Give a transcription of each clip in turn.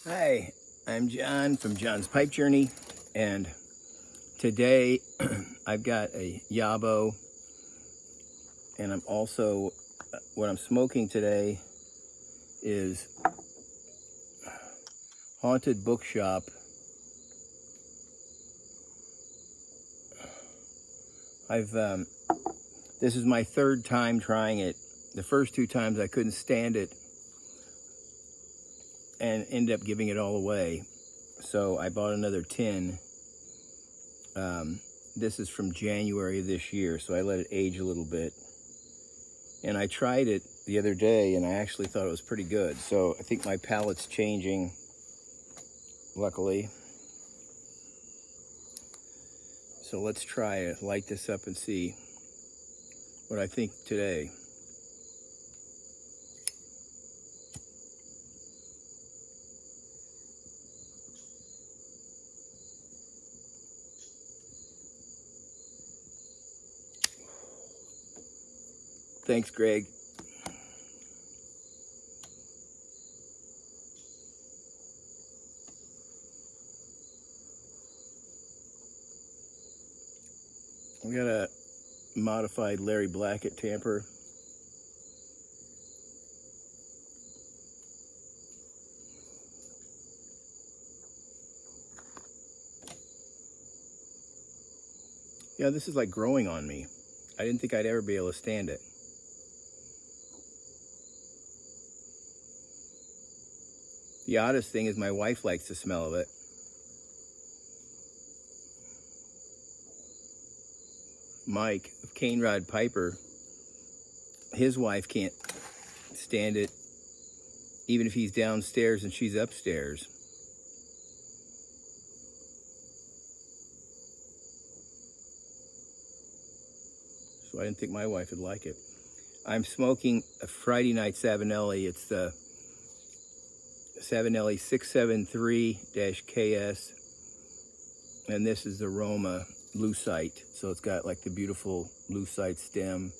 Hi, I'm John from John's Pipe Journey, and today I've got a YABO, and I'm also, what I'm smoking today is Haunted Bookshop. This is my third time trying it. The first two times I couldn't stand it and ended up giving it all away. So I bought another tin. This is from January of this year, so I let it age a little bit. And I tried it the other day, and I actually thought it was pretty good. So I think my palate's changing, luckily. So let's try it, light this up and see what I think today. Thanks, Greg. We got a modified Larry Blackett tamper. Yeah, this is like growing on me. I didn't think I'd ever be able to stand it. The oddest thing is my wife likes the smell of it. Mike of Cane Rod Piper, his wife can't stand it even if he's downstairs and she's upstairs. So I didn't think my wife would like it. I'm smoking a Friday Night Savinelli. It's the Savinelli 673-KS, and this is the Roma lucite. So it's got like the beautiful lucite stem,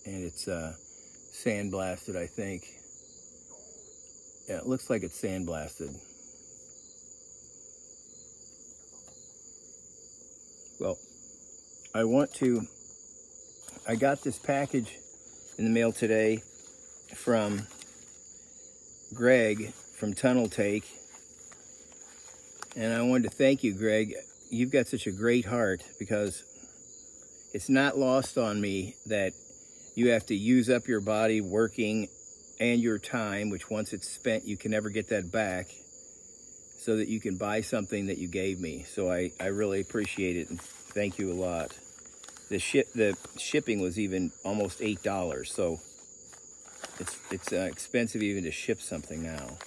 and it's sandblasted, I think. Yeah, it looks like it's sandblasted. Well, I got this package in the mail today from Greg from Tunnel Take, and I wanted to thank you, Greg. You've got such a great heart, because it's not lost on me that you have to use up your body working and your time, which once it's spent, you can never get that back, so that you can buy something that you gave me. So I really appreciate it, and thank you a lot. The shipping was even almost $8, so it's expensive even to ship something now.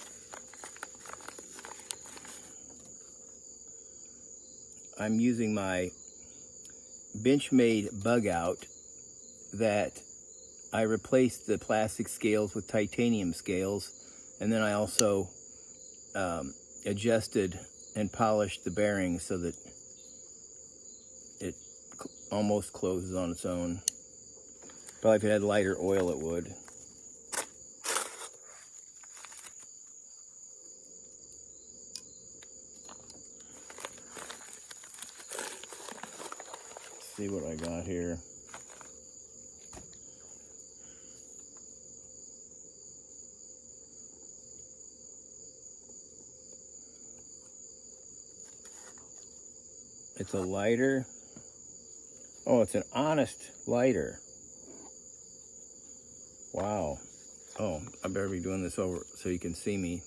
I'm using my Benchmade bug out that I replaced the plastic scales with titanium scales, and then I also adjusted and polished the bearings so that it almost closes on its own. Probably if it had lighter oil it would. Let's see what I got here. It's a lighter. Oh, it's an Honest lighter. Wow. Oh, I better be doing this over so you can see me.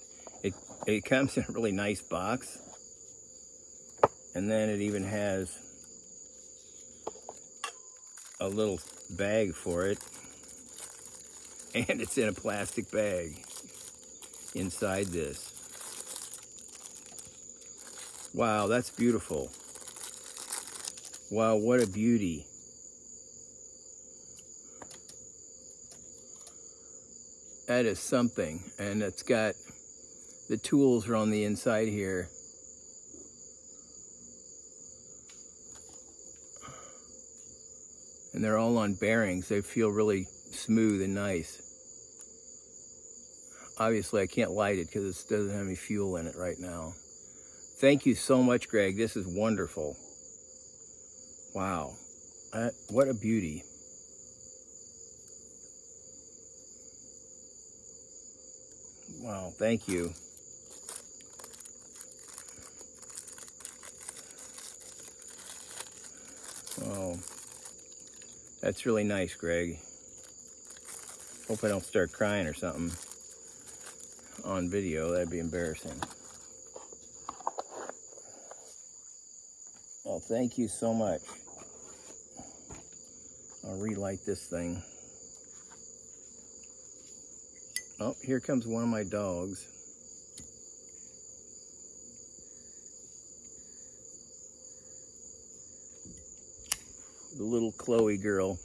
It comes in a really nice box. And then it even has a little bag for it. And it's in a plastic bag inside this. Wow, that's beautiful. Wow, what a beauty. That is something. And it's got, the tools are on the inside here. And they're all on bearings. They feel really smooth and nice. obviously I can't light it because it doesn't have any fuel in it right now. Thank you so much, Greg. This is wonderful. Wow. What a beauty. Wow, thank you. Oh, that's really nice, Greg. Hope I don't start crying or something on video. That'd be embarrassing. Oh, thank you so much. I'll relight this thing. Oh, here comes one of my dogs. The little Chloe girl.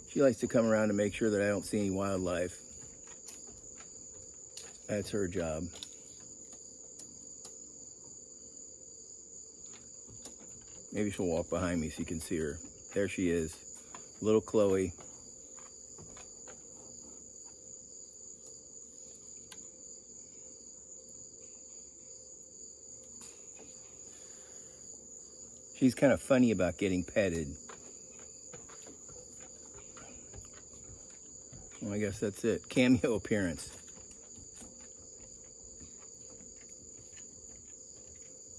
She likes to come around to make sure that I don't see any wildlife. That's her job. Maybe she'll walk behind me so you can see her. There she is, little Chloe. She's kind of funny about getting petted. Well, I guess that's it. Cameo appearance.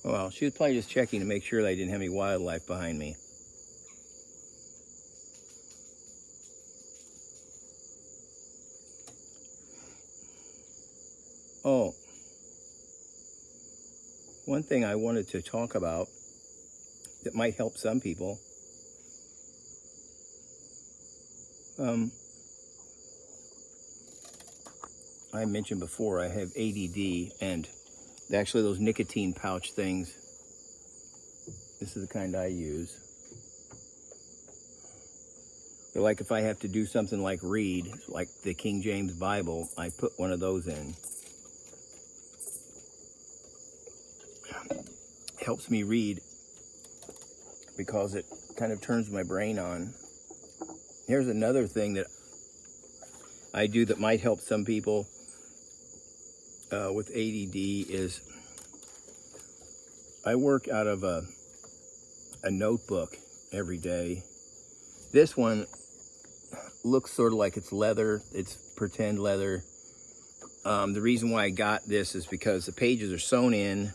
Well, she was probably just checking to make sure that I didn't have any wildlife behind me. Oh, one thing I wanted to talk about that might help some people. I mentioned before I have ADD, and actually those nicotine pouch things, this is the kind I use. But like if I have to do something like read, like the King James Bible, I put one of those in. Helps me read because it kind of turns my brain on. Here's another thing that I do that might help some people with ADD is I work out of a notebook every day. This one looks sort of like it's leather. It's pretend leather. The reason why I got this is because the pages are sewn in.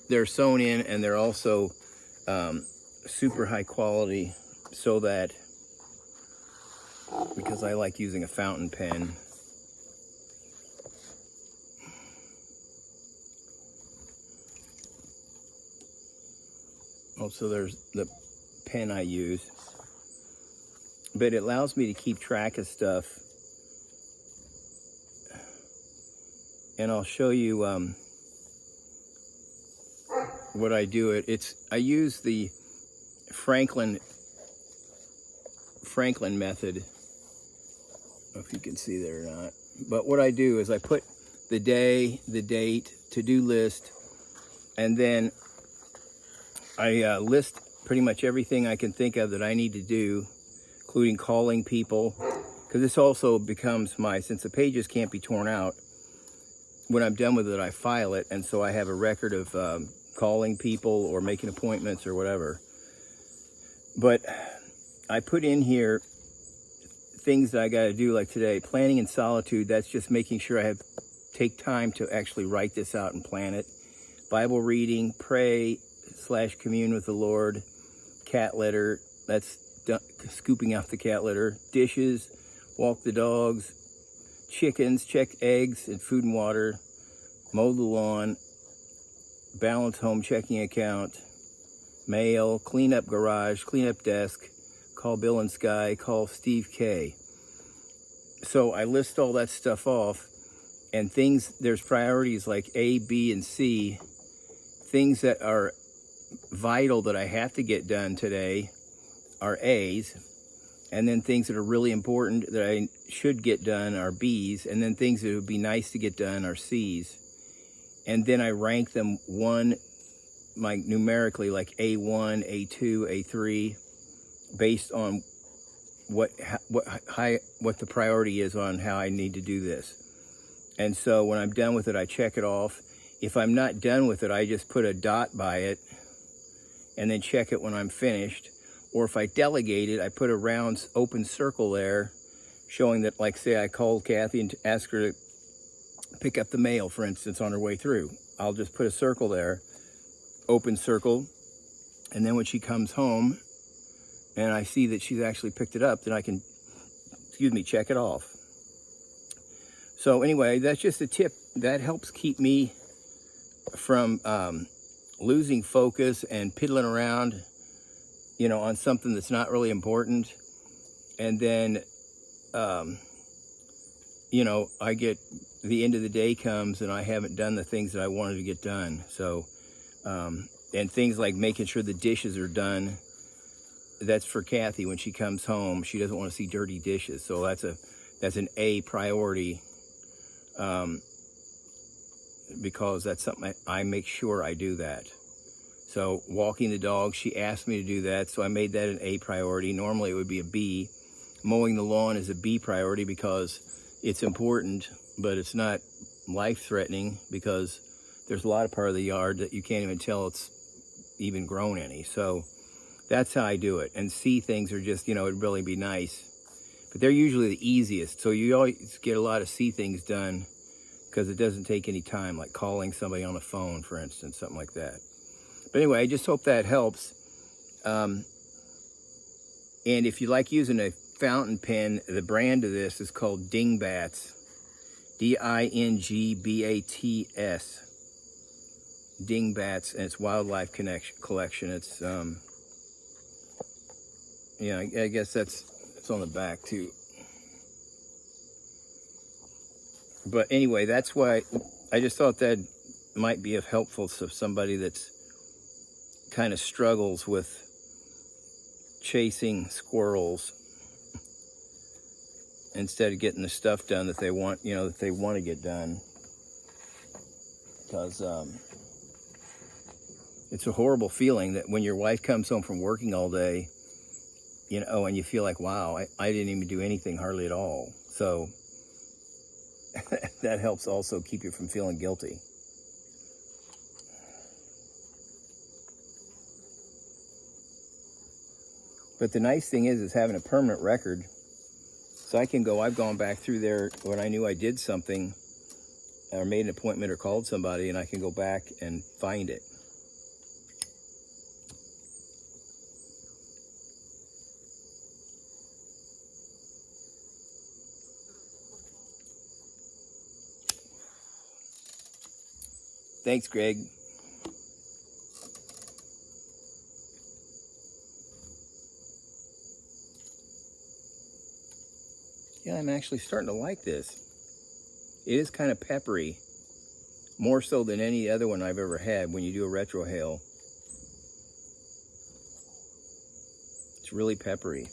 They're sewn in, and they're also super high quality, so that, because I like using a fountain pen. Also, there's the pen I use. But it allows me to keep track of stuff. And I'll show you what I do. I use the Franklin method. I don't know if you can see there or not. But what I do is I put the day, the date, to-do list, and then I list pretty much everything I can think of that I need to do, including calling people, because this also becomes since the pages can't be torn out, when I'm done with it, I file it, and so I have a record of calling people or making appointments or whatever. But I put in here things that I got to do, like today, planning in solitude. That's just making sure I take time to actually write this out and plan it. Bible reading, pray / commune with the Lord. Cat litter, that's scooping out the cat litter. Dishes, walk the dogs. Chickens, check eggs and food and water. Mow the lawn. Balance home checking account. Mail, clean up garage, clean up desk. Call Bill and Sky, call Steve K. So I list all that stuff off, and there's priorities like A, B, and C. Things that are vital that I have to get done today are A's, and then things that are really important that I should get done are B's, and then things that would be nice to get done are C's. And then I rank them numerically, like A1, A2, A3, based on what the priority is on how I need to do this. And so when I'm done with it, I check it off. If I'm not done with it, I just put a dot by it and then check it when I'm finished. Or if I delegate it, I put a round open circle there showing that, like, say I called Kathy and asked her to pick up the mail, for instance, on her way through. I'll just put a circle there, open circle, and then when she comes home and I see that she's actually picked it up, then I can, check it off. So anyway, that's just a tip. That helps keep me from losing focus and piddling around, on something that's not really important. And then, I get, the end of the day comes and I haven't done the things that I wanted to get done. So, and things like making sure the dishes are done, that's for Kathy when she comes home. She doesn't want to see dirty dishes. So that's an A priority, because that's something I make sure I do that. So walking the dog, she asked me to do that, so I made that an A priority. Normally it would be a B. Mowing the lawn is a B priority because it's important, but it's not life-threatening because there's a lot of part of the yard that you can't even tell it's even grown any. So that's how I do it. And C things are just, it'd really be nice. But they're usually the easiest. So you always get a lot of C things done because it doesn't take any time, like calling somebody on the phone, for instance, something like that. But anyway, I just hope that helps. And if you like using a fountain pen, the brand of this is called Dingbats. Dingbats. Dingbats, and it's Wildlife Collection. It's, I guess it's on the back too. But anyway, that's why I just thought that might be of helpful to somebody that's kind of struggles with chasing squirrels instead of getting the stuff done that they want, that they want to get done. Because it's a horrible feeling that when your wife comes home from working all day, and you feel like, wow, I didn't even do anything hardly at all. So that helps also keep you from feeling guilty. But the nice thing is having a permanent record. So I've gone back through there when I knew I did something or made an appointment or called somebody, and I can go back and find it. Thanks, Greg. Yeah, I'm actually starting to like this. It is kind of peppery, more so than any other one I've ever had when you do a retrohale. It's really peppery.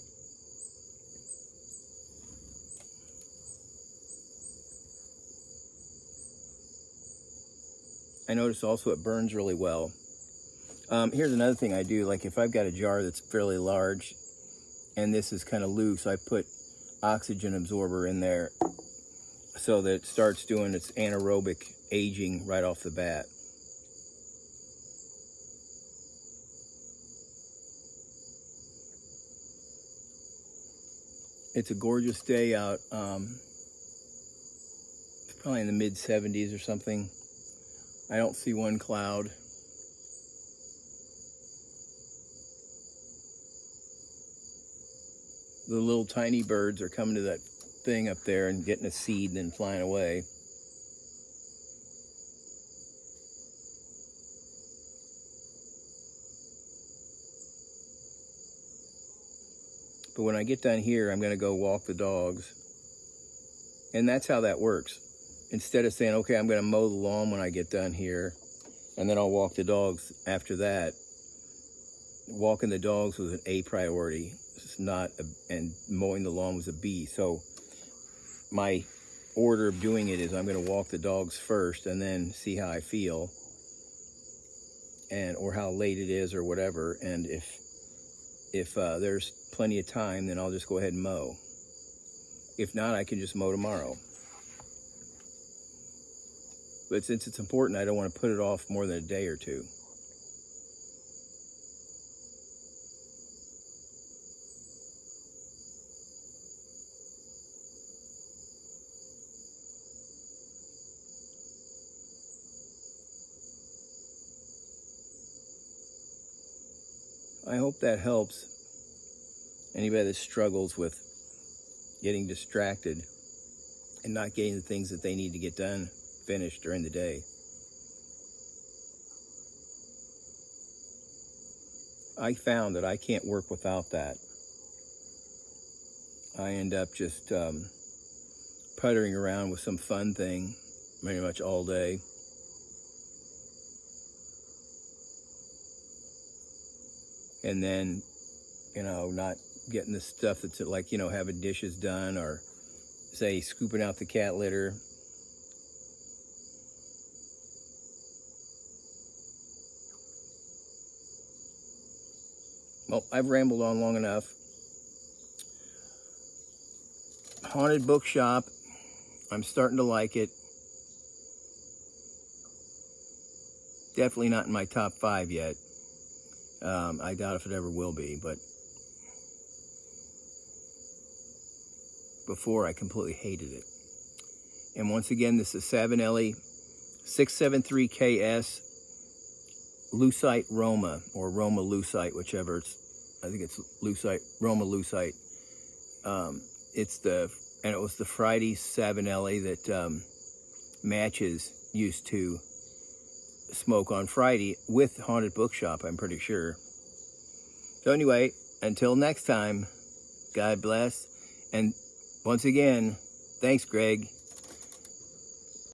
I notice also it burns really well. Here's another thing I do, like if I've got a jar that's fairly large and this is kind of loose, I put oxygen absorber in there so that it starts doing its anaerobic aging right off the bat. It's a gorgeous day out. It's probably in the mid-70s or something. I don't see one cloud. The little tiny birds are coming to that thing up there and getting a seed and then flying away. But when I get done here, I'm going to go walk the dogs. And that's how that works. Instead of saying, okay, I'm going to mow the lawn when I get done here, and then I'll walk the dogs after that, walking the dogs was an A priority. It's not, and mowing the lawn was a B. So my order of doing it is I'm going to walk the dogs first and then see how I feel, or how late it is or whatever. And if If there's plenty of time, then I'll just go ahead and mow. If not, I can just mow tomorrow. But since it's important, I don't want to put it off more than a day or two. I hope that helps anybody that struggles with getting distracted and not getting the things that they need to get done, finished during the day. I found that I can't work without that. I end up just puttering around with some fun thing pretty much all day. And then, not getting the stuff that's like, having dishes done, or say scooping out the cat litter. Well, I've rambled on long enough. Haunted bookshop, I'm starting to like it. Definitely not in my top 5 yet. I doubt if it ever will be, but before I completely hated it. And once again, this is Savinelli 673KS Lucite Roma, or Roma Lucite, whichever. I think it's Lucite, Roma Lucite. It was the Friday Savinelli that Matches used to smoke on Friday with Haunted Bookshop, I'm pretty sure. So anyway, until next time, God bless. And once again, thanks, Greg.